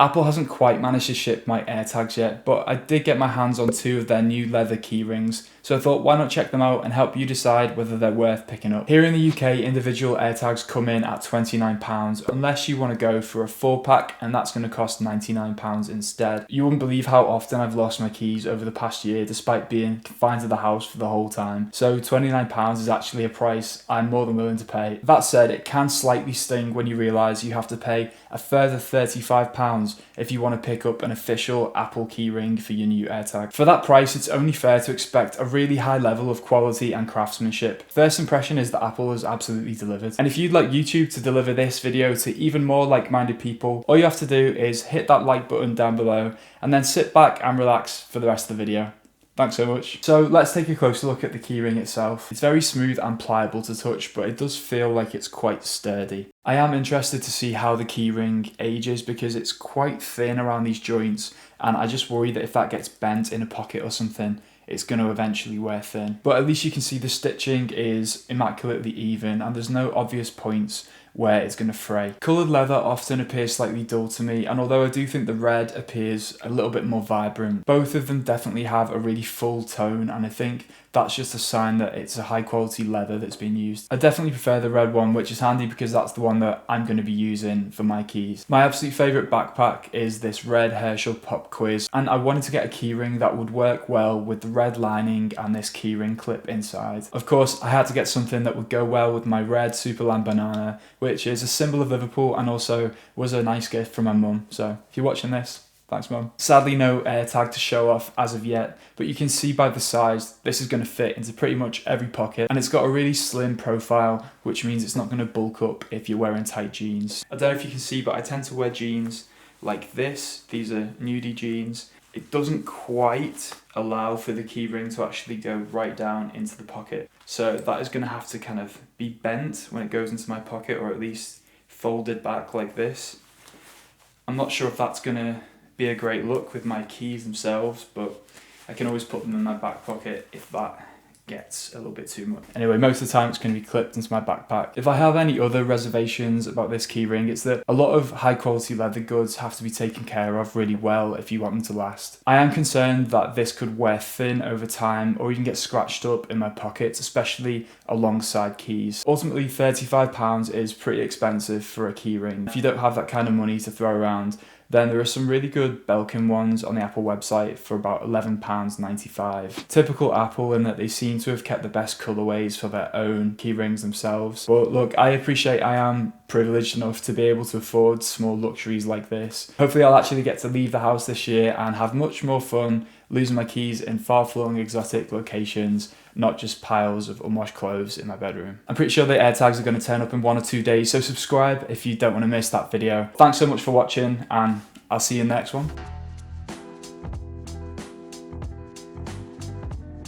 Apple hasn't quite managed to ship my AirTags yet, but I did get my hands on 2 of their new leather key rings, so I thought why not check them out and help you decide whether they're worth picking up. Here in the UK, individual AirTags come in at £29 unless you want to go for a 4-pack, and that's going to cost £99 instead. You wouldn't believe how often I've lost my keys over the past year despite being confined to the house for the whole time, so £29 is actually a price I'm more than willing to pay. That said, it can slightly sting when you realise you have to pay a further £35 if you want to pick up an official Apple keyring for your new AirTag. For that price, it's only fair to expect a really high level of quality and craftsmanship. First impression is that Apple has absolutely delivered. And if you'd like YouTube to deliver this video to even more like-minded people, all you have to do is hit that like button down below and then sit back and relax for the rest of the video. Thanks so much. So let's take a closer look at the keyring itself. It's very smooth and pliable to touch, but it does feel like it's quite sturdy. I am interested to see how the keyring ages because it's quite thin around these joints, and I just worry that if that gets bent in a pocket or something, it's going to eventually wear thin. But at least you can see the stitching is immaculately even and there's no obvious points where it's going to fray. Coloured leather often appears slightly dull to me, and although I do think the red appears a little bit more vibrant, both of them definitely have a really full tone, and I think that's just a sign that it's a high quality leather that's been used. I definitely prefer the red one, which is handy because that's the one that I'm going to be using for my keys. My absolute favourite backpack is this red Herschel Pop Quiz, and I wanted to get a keyring that would work well with the red lining and this keyring clip inside. Of course, I had to get something that would go well with my red Superland banana, which is a symbol of Liverpool and also was a nice gift from my mum. So if you're watching this, thanks mum. Sadly no AirTag to show off as of yet, but you can see by the size this is going to fit into pretty much every pocket, and it's got a really slim profile, which means it's not going to bulk up if you're wearing tight jeans. I don't know if you can see, but I tend to wear jeans like this. These are nudie jeans. It doesn't quite allow for the keyring to actually go right down into the pocket, so that is going to have to kind of be bent when it goes into my pocket, or at least folded back like this. I'm not sure if that's going to be a great look with my keys themselves, but I can always put them in my back pocket if that gets a little bit too much. Anyway, most of the time it's going to be clipped into my backpack. If I have any other reservations about this keyring, it's that a lot of high quality leather goods have to be taken care of really well if you want them to last. I am concerned that this could wear thin over time or even get scratched up in my pockets, especially alongside keys. Ultimately, £35 is pretty expensive for a keyring. If you don't have that kind of money to throw around, then there are some really good Belkin ones on the Apple website for about £11.95. Typical Apple in that they seem to have kept the best colourways for their own key rings themselves. But look, I appreciate I am privileged enough to be able to afford small luxuries like this. Hopefully I'll actually get to leave the house this year and have much more fun losing my keys in far-flung exotic locations, not just piles of unwashed clothes in my bedroom. I'm pretty sure the AirTags are going to turn up in 1 or 2 days, so subscribe if you don't want to miss that video. Thanks so much for watching, and I'll see you in the next one.